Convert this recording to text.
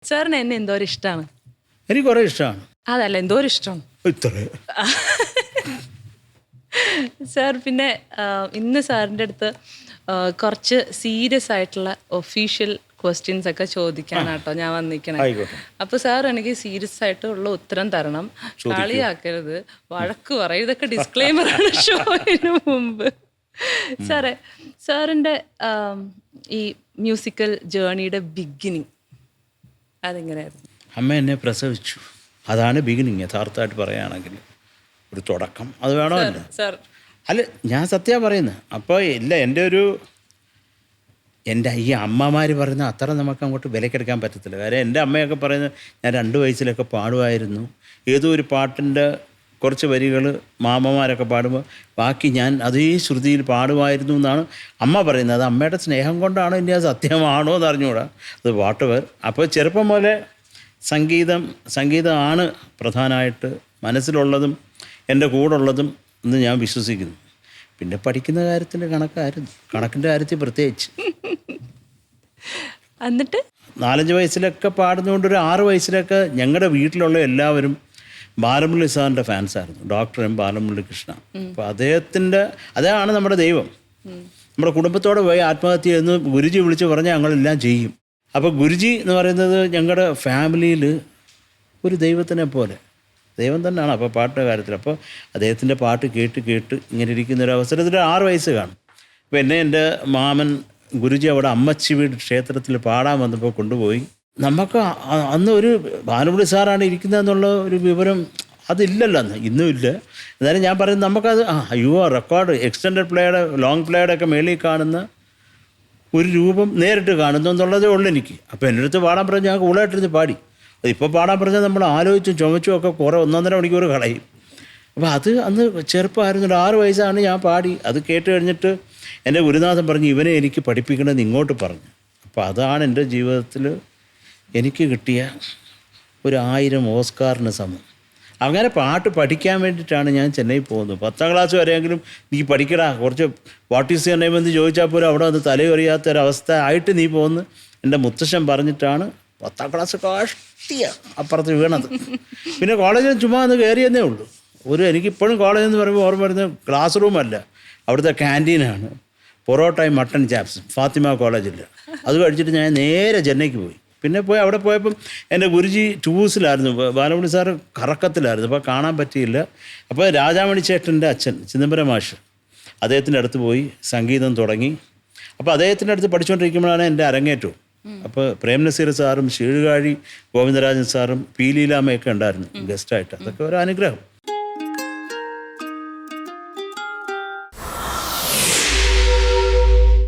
സാറിന് എന്നെ എന്തോരം ഇഷ്ടമാണ്? എനിക്ക് കുറേ ഇഷ്ടമാണ്. അതല്ല, എന്തോരം ഇഷ്ടമാണ് ഇത്ര സാർ. പിന്നെ ഇന്ന് സാറിൻ്റെ അടുത്ത് കുറച്ച് സീരിയസ് ആയിട്ടുള്ള ഒഫീഷ്യൽ ക്വസ്റ്റ്യൻസ് ഒക്കെ ചോദിക്കാനാട്ടോ ഞാൻ വന്നിരിക്കണേ. ആയിക്കോട്ടെ. അപ്പോൾ സാർ എനിക്ക് സീരിയസ് ആയിട്ടുള്ള ഉത്തരം തരണം, കളിയാക്കരുത്, വഴക്ക് പറയും. ഇതൊക്കെ ഡിസ്ക്ലെയിമറാണ് ഷോയിന് മുമ്പ്. സാറേ, സാറിൻ്റെ ഈ മ്യൂസിക്കൽ ജേർണിയുടെ ബിഗിനിങ് അതെങ്ങനെയായിരുന്നു? അമ്മ എന്നെ പ്രസവിച്ചു, അതാണ് ബിഗിനിങ്. യഥാർത്ഥമായിട്ട് പറയുകയാണെങ്കിൽ ഒരു തുടക്കം അത് വേണമല്ലോ. സാർ അല്ല, ഞാൻ സത്യമാണ് പറയുന്നത്. അപ്പോൾ ഇല്ല, എൻ്റെ ഈ അമ്മമാർ പറയുന്ന അത്ര നമുക്ക് അങ്ങോട്ട് വിലക്കെടുക്കാൻ പറ്റത്തില്ല. കാര്യം എൻ്റെ അമ്മയൊക്കെ പറയുന്നത് ഞാൻ 2 വയസ്സിലൊക്കെ പാടുമായിരുന്നു. ഏതോ ഒരു പാട്ടിൻ്റെ കുറച്ച് വരികൾ മാമമാരൊക്കെ പാടുമ്പോൾ ബാക്കി ഞാൻ അതേ ശ്രുതിയിൽ പാടുമായിരുന്നു എന്നാണ് അമ്മ പറയുന്നത്. അത് അമ്മയുടെ സ്നേഹം കൊണ്ടാണോ ഇനി അത് സത്യമാണോ എന്ന് അറിഞ്ഞുകൂടാ. അത് വാട്ടവർ. അപ്പോൾ ചെറുപ്പം പോലെ സംഗീതമാണ് പ്രധാനമായിട്ട് മനസ്സിലുള്ളതും എൻ്റെ കൂടെ ഉള്ളതും എന്ന് ഞാൻ വിശ്വസിക്കുന്നു. പിന്നെ പഠിക്കുന്ന കാര്യത്തിൽ കണക്കിൻ്റെ കാര്യത്തിൽ പ്രത്യേകിച്ച്. എന്നിട്ട് 4-5 വയസ്സിലൊക്കെ പാടുന്നതുകൊണ്ട് ഒരു 6 വയസ്സിലൊക്കെ ഞങ്ങളുടെ വീട്ടിലുള്ള എല്ലാവരും ബാലമുരളി സാറിൻ്റെ ഫാൻസായിരുന്നു. Doctor M Balamurali Krishna. അപ്പോൾ അതാണ് നമ്മുടെ ദൈവം. നമ്മുടെ കുടുംബത്തോടെ പോയി ആത്മഹത്യ എന്ന് ഗുരുജി വിളിച്ച് പറഞ്ഞാൽ ഞങ്ങളെല്ലാം ചെയ്യും. അപ്പോൾ ഗുരുജി എന്ന് പറയുന്നത് ഞങ്ങളുടെ ഫാമിലിയിൽ ഒരു ദൈവത്തിനെ പോലെ ദൈവം തന്നെയാണ്. അപ്പോൾ പാട്ടിൻ്റെ കാര്യത്തിൽ അപ്പോൾ അദ്ദേഹത്തിൻ്റെ പാട്ട് കേട്ട് ഇങ്ങനെ ഇരിക്കുന്ന ഒരു അവസരത്തിൽ 6 വയസ്സ് കാണും. അപ്പോൾ എന്നെ എൻ്റെ മാമൻ ഗുരുജി അവിടെ അമ്മച്ചി വീട് ക്ഷേത്രത്തിൽ പാടാൻ വന്നപ്പോൾ കൊണ്ടുപോയി. നമുക്ക് അന്ന് ഒരു ബാലമുരളി സാറാണ് ഇരിക്കുന്നതെന്നുള്ള ഒരു വിവരം അതില്ലല്ലോ അന്ന്, ഇന്നും ഇല്ല. എന്നാലും ഞാൻ പറയുന്നത് നമുക്കത് റെക്കോർഡ് എക്സ്റ്റൻഡഡ് പ്ലേയുടെ ലോങ് പ്ലേയുടെ ഒക്കെ മേളിൽ കാണുന്ന ഒരു രൂപം നേരിട്ട് കാണുന്നു എന്നുള്ളതേ ഉള്ളൂ എനിക്ക്. അപ്പോൾ എൻ്റെ അടുത്ത് പാടാൻ പറഞ്ഞാൽ ഞാൻ കൂളായിട്ടിരുന്ന് പാടി. അതിപ്പോൾ പാടാൻ പറഞ്ഞാൽ നമ്മൾ ആലോചിച്ചും ചുമച്ചും ഒക്കെ കുറേ 1.5 മണിക്കൂർ കളയും. അപ്പോൾ അത് അന്ന് ചെറുപ്പമായിരുന്നു. 6 വയസ്സാണ് ഞാൻ പാടി. അത് കേട്ട് കഴിഞ്ഞിട്ട് എൻ്റെ ഗുരുനാഥൻ പറഞ്ഞു ഇവനെ എനിക്ക് പഠിപ്പിക്കണമെന്ന് ഇങ്ങോട്ട് പറഞ്ഞു. അപ്പോൾ അതാണ് എൻ്റെ ജീവിതത്തിൽ എനിക്ക് കിട്ടിയ ഒരു 1000 ഓസ്കാറിന് സമം. അങ്ങനെ പാട്ട് പഠിക്കാൻ വേണ്ടിയിട്ടാണ് ഞാൻ ചെന്നൈ പോകുന്നത്. 10ാം ക്ലാസ് വരെയെങ്കിലും നീ പഠിക്കടാ, കുറച്ച് വാട്ട് ഈസ് യുവർ നെയിം എന്ന് ചോദിച്ചാൽ പോലും അവിടെ വന്ന് തലയൊറിയാത്തൊരവസ്ഥ ആയിട്ട് നീ പോകുന്നു എൻ്റെ മുത്തശ്ശൻ പറഞ്ഞിട്ടാണ് 10ാം ക്ലാസ് കഷ്ടിയ അപ്പുറത്ത് വീണത്. പിന്നെ കോളേജിൽ ചുമ്മാ ഒന്ന് കയറിയെന്നേ ഉള്ളൂ. എനിക്കിപ്പോഴും കോളേജ് എന്ന് പറയുമ്പോൾ ഓർമ്മ വരുന്നത് ക്ലാസ് റൂമല്ല, അവിടുത്തെ ക്യാൻറ്റീനാണ്. പൊറോട്ടയും മട്ടൺ ചാപ്സ് ഫാത്തിമ കോളേജിൽ. അത് കഴിച്ചിട്ട് ഞാൻ നേരെ ചെന്നൈക്ക് പോയി. പിന്നെ അവിടെ പോയപ്പം എൻ്റെ ഗുരുജി ടൂസിലായിരുന്നു. ബാലമുരളി സാറ് കറക്കത്തിലായിരുന്നു. അപ്പോൾ കാണാൻ പറ്റിയില്ല. അപ്പോൾ രാജാമണി ചേട്ടൻ്റെ അച്ഛൻ ചിദംബരം മാഷ്, അദ്ദേഹത്തിൻ്റെ അടുത്ത് പോയി സംഗീതം തുടങ്ങി. അപ്പോൾ അദ്ദേഹത്തിൻ്റെ അടുത്ത് പഠിച്ചുകൊണ്ടിരിക്കുമ്പോഴാണ് എൻ്റെ അരങ്ങേറ്റവും. അപ്പോൾ പ്രേം നസീർ സാറും ശീഴുകാഴി ഗോവിന്ദരാജൻ സാറും പി ലീലാമ്മയൊക്കെ ഉണ്ടായിരുന്നു ഗസ്റ്റായിട്ട്. അതൊക്കെ ഒരു അനുഗ്രഹം.